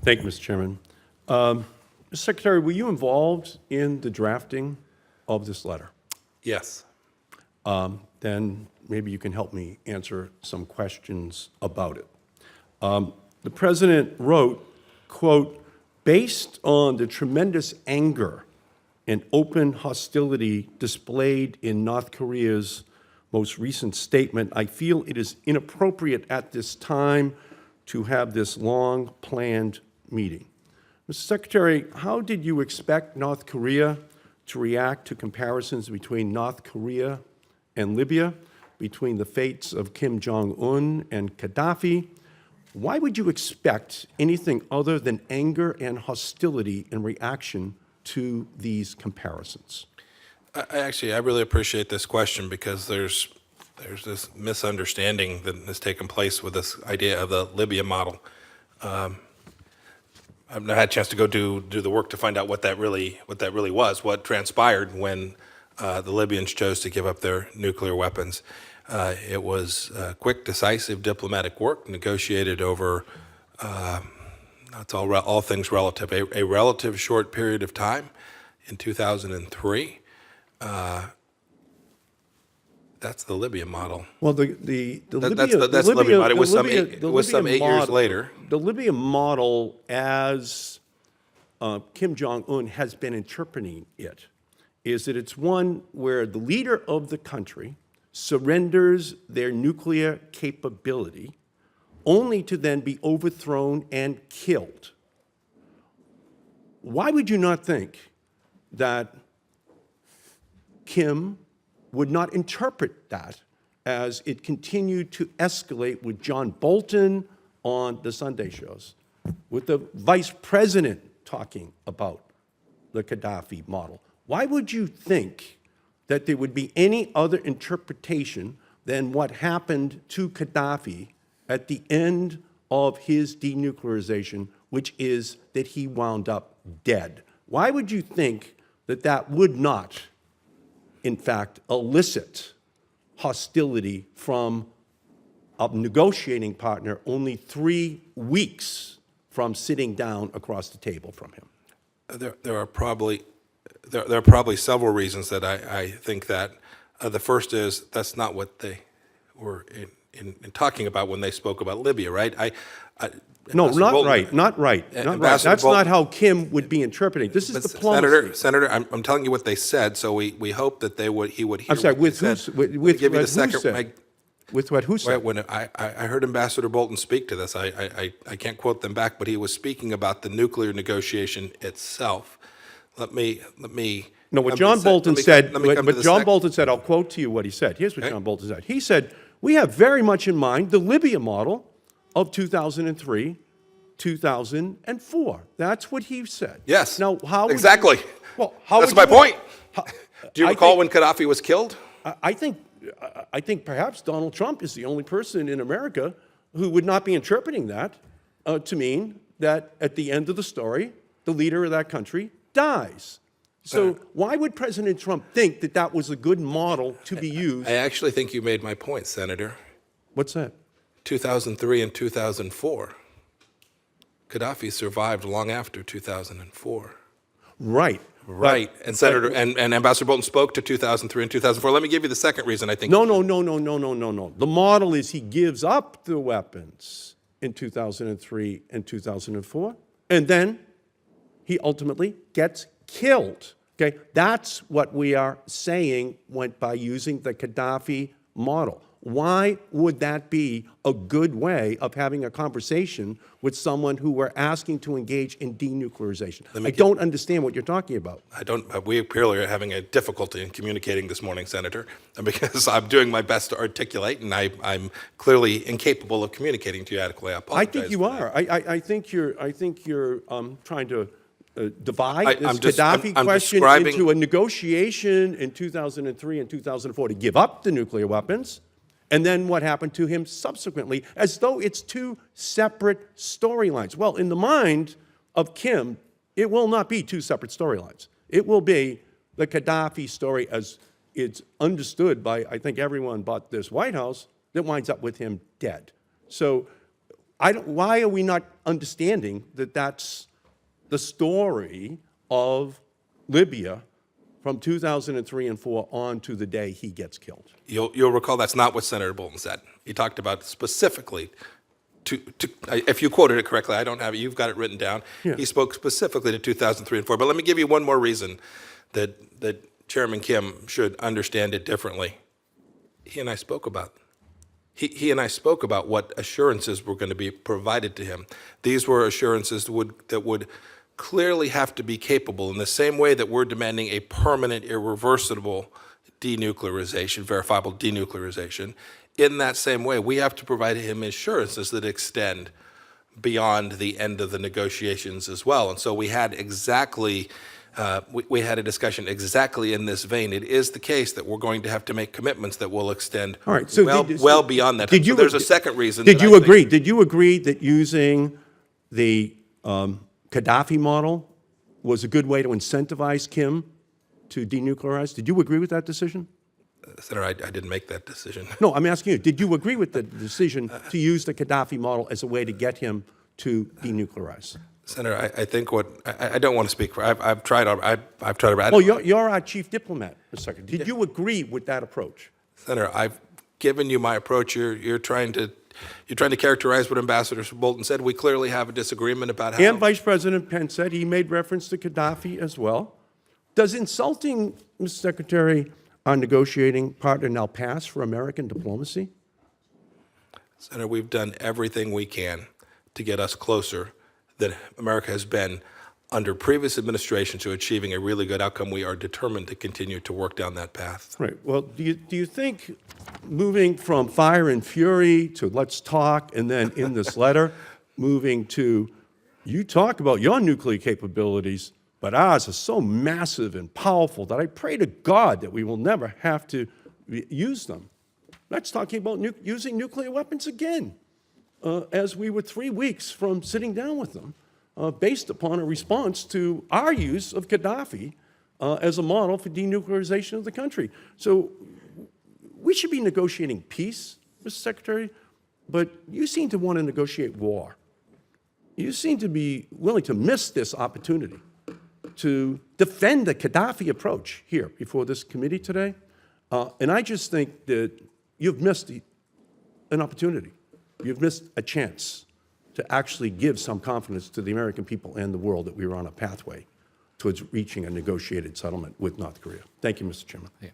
Thank you, Mr. Chairman. Mr. Secretary, were you involved in the drafting of this letter? Yes. Then maybe you can help me answer some questions about it. The President wrote, quote, "Based on the tremendous anger and open hostility displayed in North Korea's most recent statement, I feel it is inappropriate at this time to have this long-planned meeting." Mr. Secretary, how did you expect North Korea to react to comparisons between North Korea and Libya, between the fates of Kim Jong-un and Gaddafi? Why would you expect anything other than anger and hostility in reaction to these comparisons? I really appreciate this question because there's this misunderstanding that has taken place with this idea of the Libya model. I've not had a chance to go do the work to find out what that really was, what transpired when the Libyans chose to give up their nuclear weapons. It was quick, decisive diplomatic work negotiated over, that's all things relative, a relative short period of time in 2003. That's the Libya model. Well, That's the Libya model. It was some eight years later. The Libya model, as Kim Jong-un has been interpreting it, is that it's one where the leader of the country surrenders their nuclear capability only to then be overthrown and killed. Why would you not think that Kim would not interpret that as it continued to escalate with John Bolton on the Sunday shows, with the vice president talking about the Gaddafi model? Why would you think that there would be any other interpretation than what happened to Gaddafi at the end of his denuclearization, which is that he wound up dead? Why would you think that that would not, in fact, elicit hostility from a negotiating partner only 3 weeks from sitting down across the table from him? There are probably several reasons that I think that. The first is that's not what they were in talking about when they spoke about Libya, right? No, not right. That's not how Kim would be interpreting. This is diplomacy. Senator, I'm telling you what they said, so we hope that he would hear. I'm sorry, with who said. With what? Who said? When I heard Ambassador Bolton speak to this, I can't quote them back, but he was speaking about the nuclear negotiation itself. Let me. No, what John Bolton said. What John Bolton said. I'll quote to you what he said. Here's what John Bolton said. He said, "We have very much in mind the Libya model of 2003, 2004. That's what he said. Yes. Now, how exactly? That's my point. Do you recall when Gaddafi was killed? I think perhaps Donald Trump is the only person in America who would not be interpreting that to mean that at the end of the story, the leader of that country dies. So why would President Trump think that that was a good model to be used? I actually think you made my point, Senator. What's that? 2003 and 2004. Gaddafi survived long after 2004. Right. Right. And Senator and Ambassador Bolton spoke to 2003 and 2004. Let me give you the second reason I think. No. The model is he gives up the weapons in 2003 and 2004, and then he ultimately gets killed. Okay, that's what we are saying by using the Gaddafi model. Why would that be a good way of having a conversation with someone who we're asking to engage in denuclearization? I don't understand what you're talking about. We clearly are having a difficulty in communicating this morning, Senator, because I'm doing my best to articulate, and I'm clearly incapable of communicating to you adequately. I apologize. I think you are. I think you're trying to divide this Gaddafi question into a negotiation in 2003 and 2004 to give up the nuclear weapons, and then what happened to him subsequently, as though it's two separate storylines. Well, in the mind of Kim, it will not be two separate storylines. It will be the Gaddafi story as it's understood by, I think, everyone but this White House, that winds up with him dead. So why are we not understanding that that's the story of Libya from 2003 and 4 on to the day he gets killed? You'll recall that's not what Senator Bolton said. He talked about specifically, if you quoted it correctly, I don't have it, you've got it written down. Yeah. He spoke specifically to 2003 and 4. But let me give you one more reason that Chairman Kim should understand it differently. He and I spoke about He and I spoke about what assurances were going to be provided to him. These were assurances that would clearly have to be capable in the same way that we're demanding a permanent, irreversible denuclearization, verifiable denuclearization. In that same way, we have to provide him assurances that extend beyond the end of the negotiations as well. And so we had exactly, we had a discussion exactly in this vein. It is the case that we're going to have to make commitments that will extend All right, so well beyond that. So there's a second reason. Did you agree? Did you agree that using the Gaddafi model was a good way to incentivize Kim to denuclearize? Did you agree with that decision? Senator, I didn't make that decision. No, I'm asking you. Did you agree with the decision to use the Gaddafi model as a way to get him to denuclearize? Senator, I think I don't want to speak for. I've tried. I've tried. Well, you're our chief diplomat, Mr. Secretary. Did you agree with that approach? Senator, I've given you my approach. You're trying to characterize what Ambassador Bolton said. We clearly have a disagreement about how. And Vice President Pence said he made reference to Gaddafi as well. Does insulting, Mr. Secretary, our negotiating partner now pass for American diplomacy? Senator, we've done everything we can to get us closer than America has been under previous administrations to achieving a really good outcome. We are determined to continue to work down that path. Right. Well, do you think moving from fire and fury to let's talk, and then in this letter, moving to you talk about your nuclear capabilities, but ours are so massive and powerful that I pray to God that we will never have to use them. That's talking about using nuclear weapons again, as we were 3 weeks from sitting down with them, based upon a response to our use of Gaddafi as a model for denuclearization of the country. So we should be negotiating peace, Mr. Secretary, but you seem to want to negotiate war. You seem to be willing to miss this opportunity to defend the Gaddafi approach here before this committee today. And I just think that you've missed an opportunity. You've missed a chance to actually give some confidence to the American people and the world that we were on a pathway towards reaching a negotiated settlement with North Korea. Thank you, Mr. Chairman. Yeah.